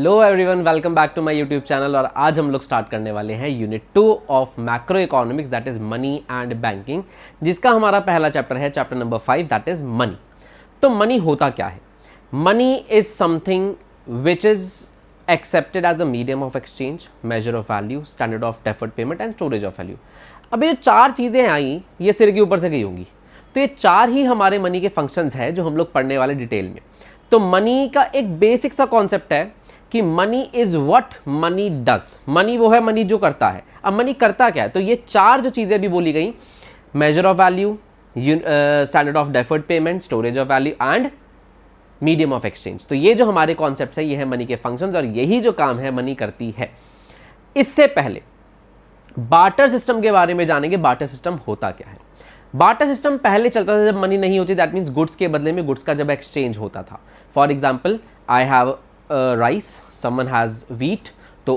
Hello everyone, welcome back to my YouTube channel. और आज हम लोग स्टार्ट करने वाले हैं unit 2 of macroeconomics, that is money and banking, जिसका हमारा पहला चैप्टर है chapter number 5, that is money. तो मनी होता क्या है? Money is something which is accepted as a medium of exchange, measure of value, standard of deferred payment and storage of value. अब ये चार चीज़ें आई, ये सिर के ऊपर से गई होंगी, तो ये चार ही हमारे मनी के फंक्शंस हैं जो हम लोग पढ़ने वाले डिटेल में। तो मनी का एक बेसिक सा कॉन्सेप्ट है कि money is what money does. Money वो है, मनी जो करता है। अब मनी करता क्या है? तो ये चार जो चीज़ें अभी बोली गई, major of value, standard of deferred payment, storage of value and medium of exchange, तो ये जो हमारे कॉन्सेप्ट्स है ये है मनी के फंक्शंस, और यही जो काम है मनी करती है। इससे पहले बार्टर सिस्टम के बारे में जानेंगे। बार्टर सिस्टम होता क्या है? बार्टर सिस्टम पहले चलता था जब मनी नहीं होती, दैट मीन्स गुड्स के बदले में गुड्स का जब एक्सचेंज होता था। For example, I have rice, someone has wheat, तो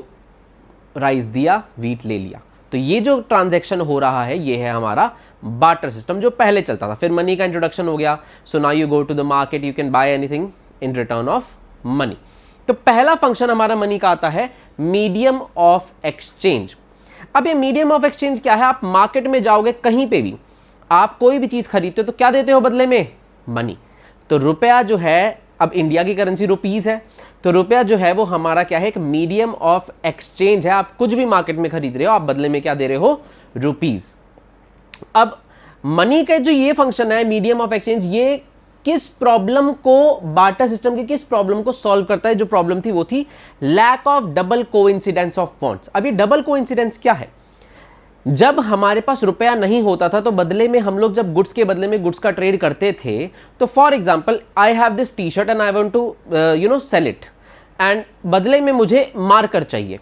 राइस दिया, वीट ले लिया। तो ये जो ट्रांजैक्शन हो रहा है ये है हमारा बार्टर सिस्टम जो पहले चलता था। फिर मनी का इंट्रोडक्शन हो गया। So now you go to the market, you can buy anything in return of money. तो पहला फंक्शन हमारा मनी का आता है मीडियम ऑफ एक्सचेंज। अब ये मीडियम ऑफ एक्सचेंज क्या है? आप मार्केट में जाओगे, कहीं पे भी आप कोई भी चीज खरीदते हो तो क्या देते हो बदले में? मनी। तो रुपया जो है, अब इंडिया की करेंसी रुपीस है, तो रुपया जो है वो हमारा क्या है? एक मीडियम ऑफ एक्सचेंज है। आप कुछ भी मार्केट में खरीद रहे हो, आप बदले में क्या दे रहे हो? रुपीस। अब मनी का जो ये फंक्शन है मीडियम ऑफ एक्सचेंज, ये किस प्रॉब्लम को, बार्टर सिस्टम की किस प्रॉब्लम को सॉल्व करता है? जो प्रॉब्लम थी वो थी lack of double coincidence of funds. अब ये डबल कोइंसिडेंस क्या है? जब हमारे पास रुपया नहीं होता था तो बदले में हम लोग जब गुड्स के बदले में गुड्स का ट्रेड करते थे, तो for example I have this T shirt and I want to sell it, and बदले में मुझे मार्कर चाहिए।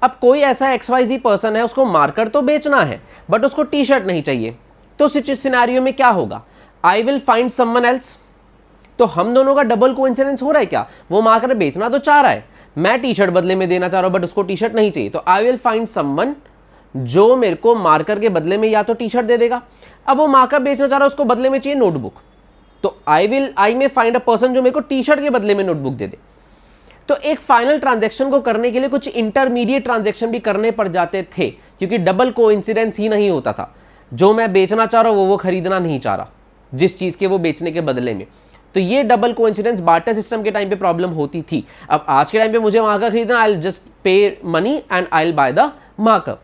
अब कोई ऐसा XYZ पर्सन है, उसको मार्कर तो बेचना है बट उसको टी शर्ट नहीं चाहिए, तो सिनेरियो में क्या होगा? I will find someone else. तो हम दोनों का डबल कोइंसिडेंस हो रहा है क्या? वो मार्कर बेचना तो चाह रहा है, मैं टी शर्ट बदले में देना चाह रहा हूं बट उसको टी शर्ट नहीं चाहिए, तो आई विल फाइंड समवन जो मेरे को मार्कर के बदले में या तो टी शर्ट दे देगा। अब वो मार्कर बेचना चाह रहा है, उसको बदले में चाहिए नोटबुक, तो आई मे फाइंड अ पर्सन जो मेरे को टी शर्ट के बदले में नोटबुक दे दे। तो एक फाइनल ट्रांजैक्शन को करने के लिए कुछ इंटरमीडिएट ट्रांजैक्शन भी करने पड़ जाते थे, क्योंकि डबल कोइंसिडेंस ही नहीं होता था। जो मैं बेचना चाह रहा हूं वो खरीदना नहीं चाह रहा, जिस चीज के वो बेचने के बदले में। तो ये डबल कोइंसिडेंस बार्टर सिस्टम के टाइम पे प्रॉब्लम होती थी। अब आज के टाइम पे मुझे मार्कर खरीदना, आई विल जस्ट पे money and I will by the marker.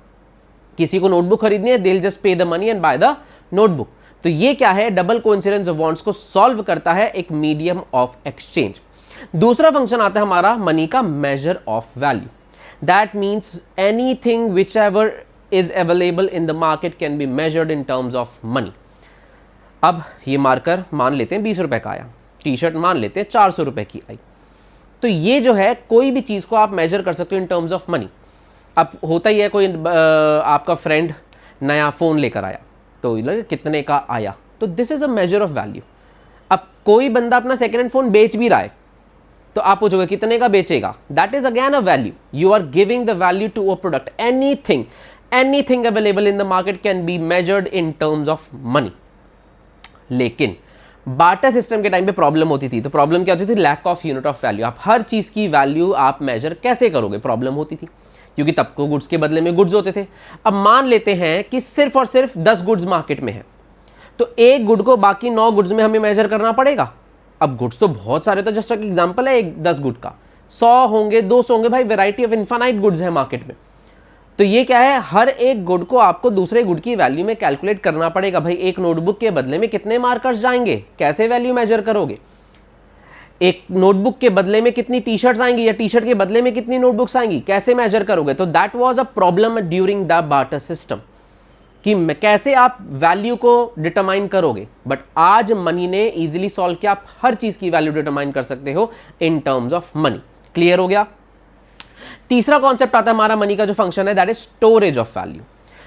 किसी को नोटबुक खरीदनी है, दे विल जस्ट पे the money and by the notebook. तो ये क्या है? डबल कोइंसिडेंस ऑफ वांट्स को सॉल्व करता है एक मीडियम ऑफ एक्सचेंज। दूसरा फंक्शन आता है हमारा मनी का major of value. That means anything which ever is available in the market can be measured in terms of money. अब ये मार्कर मान लेते हैं 20 रुपए का आया, टी शर्ट मान लेते हैं 400 रुपए की आई। तो ये जो है, कोई भी चीज को आप मेजर कर सकते हो इन टर्म्स ऑफ मनी। अब होता ही है, कोई आपका फ्रेंड नया फोन लेकर आया, तो कितने का आया, तो this is a major of value. अब कोई बंदा अपना सेकेंड हैंड फोन बेच भी रहा है, तो आप पूछोगे कितने का बेचेगा? That is again a value. You are giving the value to a product. Anything available in the market can be measured in terms of money. लेकिन बार्टर सिस्टम के टाइम पे प्रॉब्लम होती थी। तो प्रॉब्लम क्या होती थी? Lack of unit of value. आप हर चीज की वैल्यू आप मेजर कैसे करोगे? प्रॉब्लम होती थी, क्योंकि तब को गुड्स के बदले में गुड्स होते थे। अब मान लेते हैं कि सिर्फ और सिर्फ 10 गुड्स मार्केट में है, तो एक गुड को बाकी 9 गुड्स में हमें मेजर करना पड़ेगा। अब गुड्स तो बहुत सारे, तो जस्ट एक एग्जांपल है, एक 10 गुड का 100 होंगे, 200 होंगे, भाई वैरायटी ऑफ इनफाइनाइट गुड्स है मार्केट में। तो ये क्या है? हर एक गुड को आपको दूसरे गुड की वैल्यू में कैलकुलेट करना पड़ेगा। भाई एक नोटबुक के बदले में कितने मार्कर्स जाएंगे, कैसे वैल्यू मेजर करोगे? एक नोटबुक के बदले में कितनी टी शर्ट्स आएंगी, या टी शर्ट के बदले में कितनी नोटबुक्स आएंगी, कैसे मेजर करोगे? तो that was a problem during the barter system, कि कैसे आप वैल्यू को डिटरमाइन करोगे। बट आज मनी ने इजीली सॉल्व किया, आप हर चीज की वैल्यू डिटरमाइन कर सकते हो इन टर्म्स ऑफ मनी। क्लियर हो गया? तीसरा कॉन्सेप्ट आता है हमारा मनी का जो फंक्शन है, that is storage of value.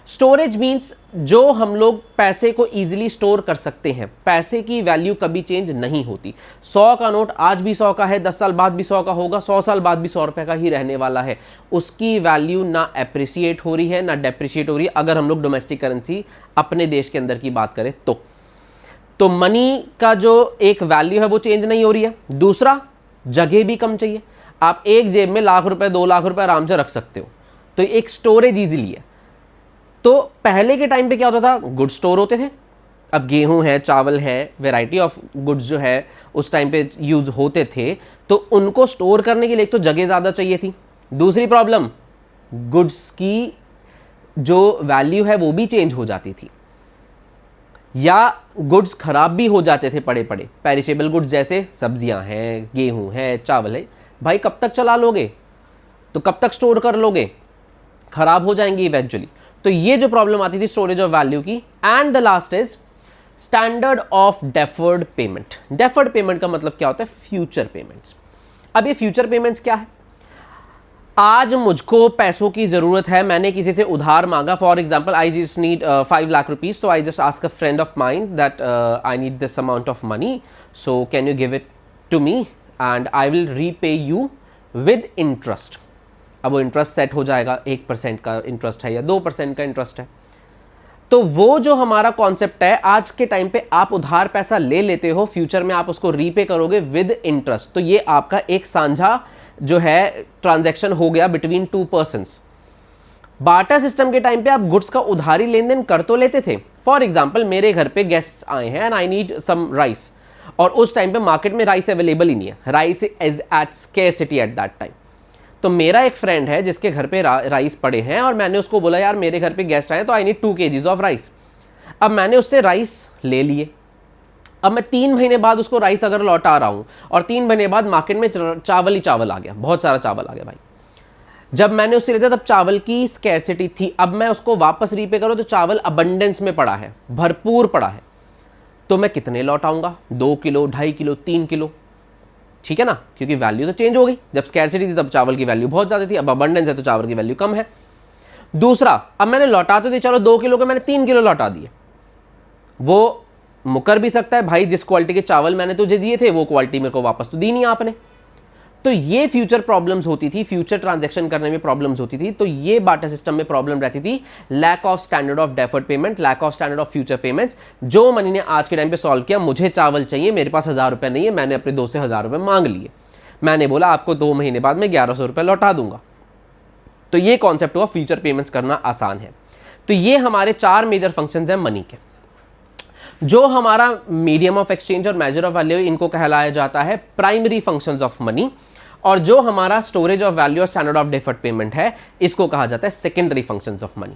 Storage means जो हम लोग पैसे को इजीली स्टोर कर सकते हैं। पैसे की वैल्यू कभी चेंज नहीं होती। 100 का नोट आज भी 100 का है, 10 साल बाद भी 100 का होगा, 100 साल बाद भी 100 रुपए का ही रहने वाला है। उसकी वैल्यू ना एप्रिसिएट हो रही है ना डेप्रिशिएट हो रही है, अगर हम लोग डोमेस्टिक करेंसी अपने देश के अंदर की बात करें तो मनी का जो एक वैल्यू है वो चेंज नहीं हो रही है। दूसरा, जगह भी कम चाहिए। आप एक जेब में लाख रुपए 2 लाख रुपए आराम से रख सकते हो, तो एक स्टोरेज इजीली है। तो पहले के टाइम पे क्या होता था, गुड स्टोर होते थे। अब गेहूं है, चावल है, वेराइटी ऑफ गुड्स जो है उस टाइम पे यूज होते थे, तो उनको स्टोर करने के लिए एक तो जगह ज़्यादा चाहिए थी, दूसरी प्रॉब्लम गुड्स की जो वैल्यू है वो भी चेंज हो जाती थी, या गुड्स खराब भी हो जाते थे पड़े पड़े। पेरिशेबल गुड्स जैसे सब्जियां हैं, गेहूं है, चावल है, भाई कब तक चला लोगे, तो कब तक स्टोर कर लोगे, खराब हो जाएंगी इवेंचुअली। तो ये जो प्रॉब्लम आती थी स्टोरेज ऑफ वैल्यू की। And the last is standard of deferred payment. Deferred payment का मतलब क्या होता है, फ्यूचर पेमेंट्स। अब ये फ्यूचर पेमेंट्स क्या है, आज मुझको पैसों की जरूरत है, मैंने किसी से उधार मांगा, for example I just need 5 lakh rupees, so I just ask a friend of mind that I need this amount of money, so can you give it to me and I will repay you with interest. अब वो interest set हो जाएगा, 1% का interest है या 2% का interest है। तो वो जो हमारा कॉन्सेप्ट है, आज के टाइम पे आप उधार पैसा ले लेते हो, फ्यूचर में आप उसको रीपे करोगे विद इंटरेस्ट, तो ये आपका एक साझा जो है ट्रांजैक्शन हो गया बिटवीन 2 पर्सन्स। बार्टर सिस्टम के टाइम पे आप गुड्स का उधारी लेन देन कर तो लेते थे। फॉर एग्जाम्पल मेरे घर पे गेस्ट्स आए हैं and I need some rice, और उस टाइम पे मार्केट में राइस अवेलेबल ही नहीं है, rice is at scarcity at that time. तो मेरा एक फ्रेंड है जिसके घर पे राइस पड़े हैं, और मैंने उसको बोला यार मेरे घर पे गेस्ट आए तो I need 2 kgs of rice. अब मैंने उससे राइस ले लिए, अब मैं 3 महीने बाद उसको राइस अगर लौटा रहा हूं, और 3 महीने बाद मार्केट में चावल ही चावल आ गया, बहुत सारा चावल आ गया भाई। जब मैंने उससे लिया तब चावल की स्कैर्सिटी थी, अब मैं उसको वापस रीपे करूं तो चावल अबंडेंस में पड़ा है, भरपूर पड़ा है, तो मैं कितने लौटाऊंगा, 2 किलो, 2.5 किलो, 3 किलो, ठीक है ना, क्योंकि वैल्यू तो चेंज हो गई। जब स्कैर्सिटी थी तब चावल की वैल्यू बहुत ज़्यादा थी, अब अबंडेंस है तो चावल की वैल्यू कम है। दूसरा, अब मैंने लौटा तो दी, चलो 2 किलो के मैंने 3 किलो लौटा दिए, वो मुकर भी सकता है भाई, जिस क्वालिटी के चावल मैंने तुझे दिए थे वो क्वालिटी मेरे को वापस तो दी नहीं आपने। तो ये फ्यूचर प्रॉब्लम्स होती थी, फ्यूचर ट्रांजैक्शन करने में प्रॉब्लम्स होती थी। तो ये बार्टर सिस्टम में प्रॉब्लम रहती थी, lack of standard of deferred payment, lack of standard of future payments. जो मनी ने आज के टाइम पे सॉल्व किया, मुझे चावल चाहिए, मेरे पास 1000 रुपये नहीं है, मैंने अपने दोस्त से 1000 रुपये मांग लिए, मैंने बोला आपको 2 महीने बाद मैं 1100 रुपये लौटा दूंगा। तो ये कॉन्सेप्ट हुआ फ्यूचर पेमेंट्स करना आसान है। तो ये हमारे 4 मेजर फंक्शंस हैं मनी के। जो हमारा मीडियम ऑफ एक्सचेंज और मेजर ऑफ वैल्यू, इनको कहलाया जाता है प्राइमरी फंक्शंस ऑफ मनी, और जो हमारा स्टोरेज ऑफ वैल्यू और स्टैंडर्ड ऑफ डेफर्ड पेमेंट है, इसको कहा जाता है secondary functions of money.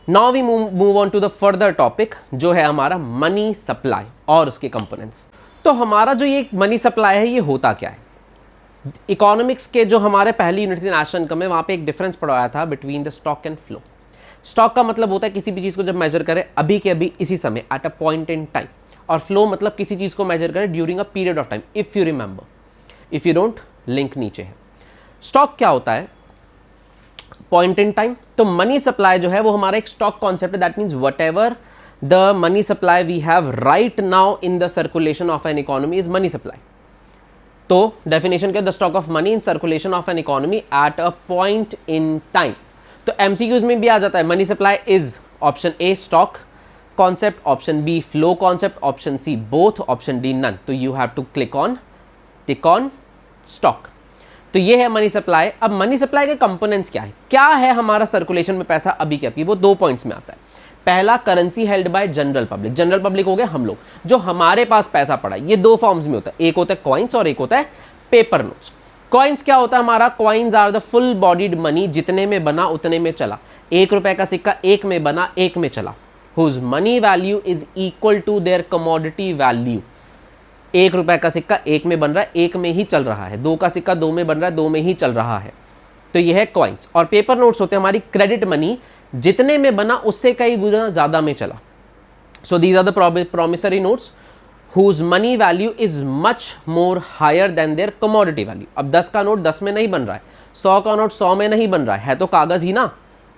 Now we move on to the further topic, जो है हमारा मनी सप्लाई और उसके कंपोनेंट्स। तो हमारा जो ये मनी सप्लाई है, ये होता क्या है, इकोनॉमिक्स के जो हमारे पहली यूनिट थी नेशनल इनकम में, वहां पे एक डिफरेंस पढ़ाया था between the stock and flow. Stock का मतलब होता है किसी भी चीज को जब मेजर करें अभी के अभी इसी समय, at a point in time, और फ्लो मतलब किसी चीज को मेजर करें during a period of time, if you remember, if you don't link नीचे है। स्टॉक क्या होता है, पॉइंट इन टाइम। तो मनी सप्लाई जो है वो हमारा एक स्टॉक कॉन्सेप्ट है, that means whatever the money supply we have right now in the circulation of an economy is money supply. तो डेफिनेशन क्या, the stock of money in circulation of an economy at a point in time. तो MCQs में भी आ जाता है, money supply is option A stock concept, option B flow concept, option C both, option D none. तो you have to tick on stock. तो ये है मनी सप्लाई। अब मनी सप्लाई के कंपोनेंट्स क्या है, क्या है हमारा सर्कुलेशन में पैसा अभी क्या, वो 2 पॉइंट्स में आता है। पहला, currency held by general public. General public हो गए हम लोग, जो हमारे पास पैसा पड़ा है। ये 2 फॉर्म्स में होता है, एक होता है कॉइन्स और एक होता है पेपर नोट्स। कॉइन्स क्या होता है हमारा, coins are the full bodied money, जितने में बना उतने में चला। 1 रुपए का सिक्का 1 में बना 1 में चला, whose money value is equal to their commodity value. 1 रुपए का सिक्का 1 में बन रहा है, 1 में ही चल रहा है। 2 का सिक्का 2 में बन रहा है, 2 में ही चल रहा है। तो यह है कॉइन्स। और पेपर नोट्स होते हैं हमारी क्रेडिट मनी, जितने में बना उससे कई गुना ज्यादा में चला। So these are the promissory notes whose money value is much more higher than their commodity value। अब 10 का नोट 10 में नहीं बन रहा है, 100 का नोट 100 में नहीं बन रहा है तो कागज ही ना,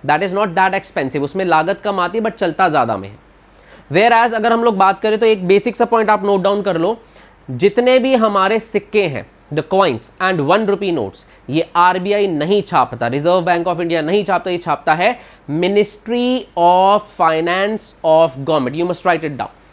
that is not that expensive, उसमें लागत कम आती है बट चलता ज्यादा में है। वेयर एज अगर हम लोग बात करें तो एक बेसिक सा पॉइंट आप नोट डाउन कर लो, जितने भी हमारे सिक्के हैं, the coins and 1 rupee notes, ये आरबीआई नहीं छापता, रिजर्व बैंक ऑफ इंडिया नहीं छापता, ये छापता है ministry of finance of government. You must write it down.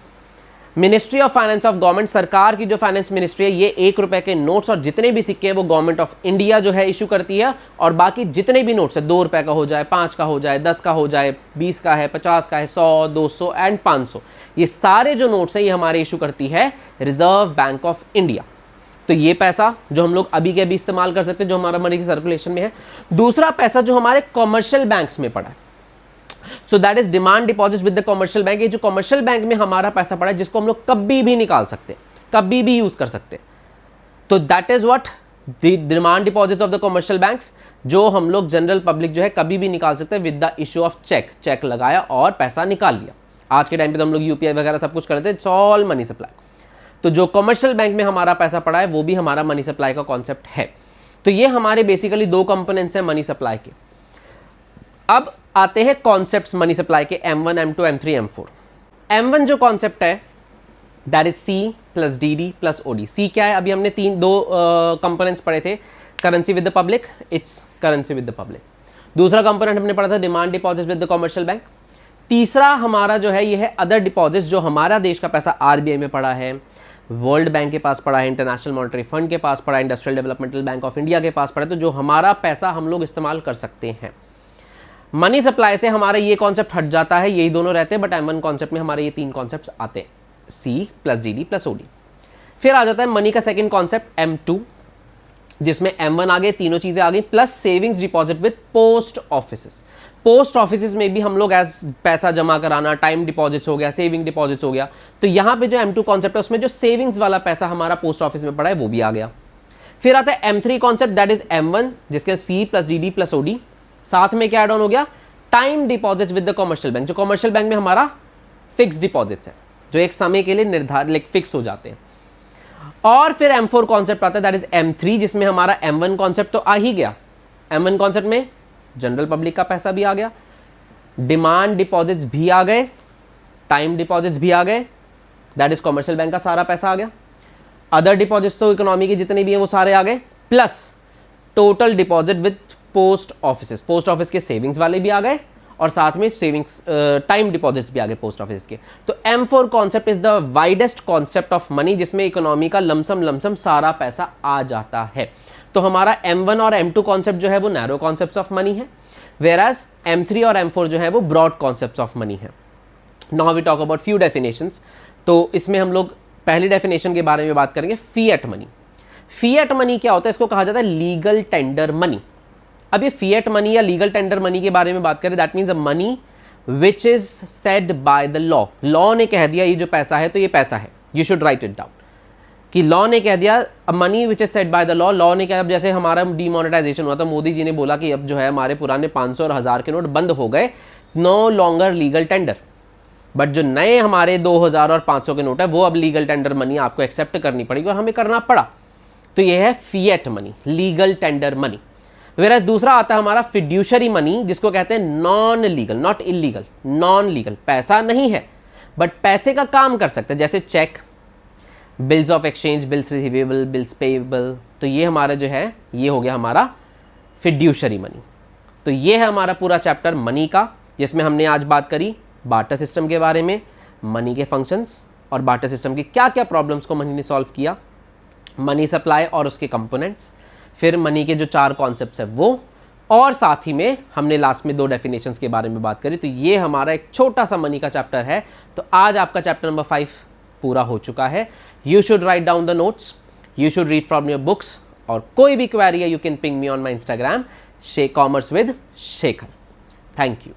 Ministry of finance of government, सरकार की जो फाइनेंस मिनिस्ट्री है, ये 1 रुपए के नोट्स और जितने भी सिक्के हैं वो गवर्नमेंट ऑफ इंडिया जो है इशू करती है, और बाकी जितने भी नोट्स है 2 रुपए का हो जाए, 5 का हो जाए, 10 का हो जाए, 20 का है, 50 का है, 100, 200 एंड 500, ये सारे जो नोट्स है ये हमारे इशू करती है रिजर्व बैंक ऑफ इंडिया। तो ये पैसा जो हम लोग अभी के अभी इस्तेमाल कर सकते हैं, जो हमारा मनी की सर्कुलेशन में है। दूसरा पैसा जो हमारे कॉमर्शियल बैंक्स में पड़ा है, so that is demand deposit with the commercial bank. ये जो कॉमर्शियल बैंक में हमारा पैसा पड़ा है, जिसको हम लोग कभी भी निकाल सकते, कभी भी यूज कर सकते, तो that is what the demand deposits of the commercial banks, जो हम लोग जनरल पब्लिक जो है कभी भी निकाल सकते हैं with the issue of cheque. Cheque लगाया और पैसा निकाल लिया। आज के टाइम पे तो हम लोग यूपीआई वगैरह सब कुछ करते हैं, इट्स ऑल मनी सप्लाई। तो जो कॉमर्शियल बैंक में हमारा पैसा पड़ा है वो भी हमारा मनी सप्लाई का कॉन्सेप्ट है। तो ये हमारे बेसिकली 2 कंपोनेंट्स हैं मनी सप्लाई के। अब आते हैं कॉन्सेप्ट्स मनी सप्लाई के, M1, M2, M3, M4। M1 जो कॉन्सेप्ट है that is C plus DD plus OD। C क्या है? अभी हमने 2 कंपोनेंट्स पढ़े थे, currency with the public, it's currency with the public. दूसरा कंपोनेंट हमने पढ़ा था demand deposit with the commercial bank. तीसरा हमारा जो है ये है अदर डिपॉजिट्स, जो हमारा देश का पैसा RBI में पड़ा है, वर्ल्ड बैंक के पास पड़ा है, इंटरनेशनल मॉनेटरी फंड के पास पड़ा है, industrial developmental bank of India के पास पड़ा है। तो जो हमारा पैसा हम लोग इस्तेमाल कर सकते हैं। मनी सप्लाई से हमारा ये कॉन्सेप्ट हट जाता है, यही दोनों रहते हैं, बट M1 कॉन्सेप्ट में हमारे ये 3 कॉन्सेप्ट्स आते हैं, C plus DD plus OD। फिर आ जाता है मनी का सेकंड कॉन्सेप्ट M2, जिसमें M1 आ गए, तीनों चीजें आ गई, plus savings deposit with post offices. Post offices में भी हम लोग एज पैसा जमा कराना, टाइम डिपॉजिट्स हो गया, सेविंग डिपॉजिट्स हो गया। तो यहाँ पे जो M2 कॉन्सेप्ट है उसमें जो सेविंग्स वाला पैसा हमारा पोस्ट ऑफिस में पड़ा है वो भी आ गया। फिर आता है M3 concept, that is M1, जिसके C plus DD plus OD। साथ में क्या एड ऑन हो गया? Time deposits with the commercial bank. जो कॉमर्शियल बैंक में हमारा फिक्स डिपॉजिट्स है, जो एक समय के लिए निर्धारित फिक्स हो जाते हैं। और फिर M4 कॉन्सेप्ट आता है, दैट इज M3, जिसमें हमारा M1 कॉन्सेप्ट तो आ ही गया। M1 कॉन्सेप्ट में जनरल पब्लिक का पैसा भी आ गया, डिमांड डिपॉजिट्स भी आ गए, टाइम डिपॉजिट्स भी आ गए, दैट इज कॉमर्शियल बैंक का सारा पैसा आ गया। अदर डिपॉजिट्स तो इकोनॉमी के जितने भी हैं वो सारे आ गए, plus total deposit with post offices. Post office के सेविंग्स वाले भी आ गए और साथ में सेविंग्स टाइम डिपॉजिट्स भी आ गए पोस्ट ऑफिस के। तो M4 concept is the widest concept of money, जिसमें इकोनॉमी का लमसम सारा पैसा आ जाता है। तो हमारा M1 और M2 कॉन्सेप्ट जो है वो नैरो कॉन्सेप्ट्स ऑफ मनी है, वेयरएज M3 और M4 जो है वो ब्रॉड कॉन्सेप्ट्स ऑफ मनी है। Now we talk about few definitions. तो इसमें हम लोग पहली डेफिनेशन के बारे में बात करेंगे, फिएट मनी। फिएट मनी क्या होता है? इसको कहा जाता है लीगल टेंडर मनी। अब ये फिएट मनी या लीगल टेंडर मनी के बारे में बात करें, that means a money which is said by the law. Law ने कह दिया ये जो पैसा है तो ये पैसा है, you should write it down, कि लॉ ने कह दिया money which is said by the law. Law ने कहा, अब जैसे हमारा डीमोनेटाइजेशन हुआ था, मोदी जी ने बोला कि अब जो है हमारे पुराने 500 और 1000 के नोट बंद हो गए, no longer legal tender. But जो नए हमारे 2000 और 500 के नोट है वो अब लीगल टेंडर मनी आपको एक्सेप्ट करनी पड़ेगी, और हमें करना पड़ा। तो ये है fiat money, legal tender money. Whereas दूसरा आता है हमारा फिड्यूशरी मनी, जिसको कहते हैं non legal, not illegal, non legal. पैसा नहीं है बट पैसे का काम कर सकते हैं, जैसे cheque, bills of exchange, bills receivable, bills payable. तो ये हमारा जो है ये हो गया हमारा फिड्यूशरी मनी। तो ये है हमारा पूरा चैप्टर मनी का, जिसमें हमने आज बात करी बार्टर सिस्टम के बारे में, मनी के फंक्शंस और बार्टर सिस्टम की क्या क्या प्रॉब्लम्स को मनी ने सॉल्व किया, मनी सप्लाई और उसके कंपोनेंट्स, फिर मनी के जो 4 कॉन्सेप्ट्स है वो, और साथ ही में हमने लास्ट में 2 डेफिनेशंस के बारे में बात करी। तो ये हमारा एक छोटा सा मनी का चैप्टर है। तो आज आपका चैप्टर नंबर 5 पूरा हो चुका है। You should write down the notes, you should read from your books, और कोई भी क्वेरी है you can ping me on my Instagram, commerce with Shekhar. Thank you.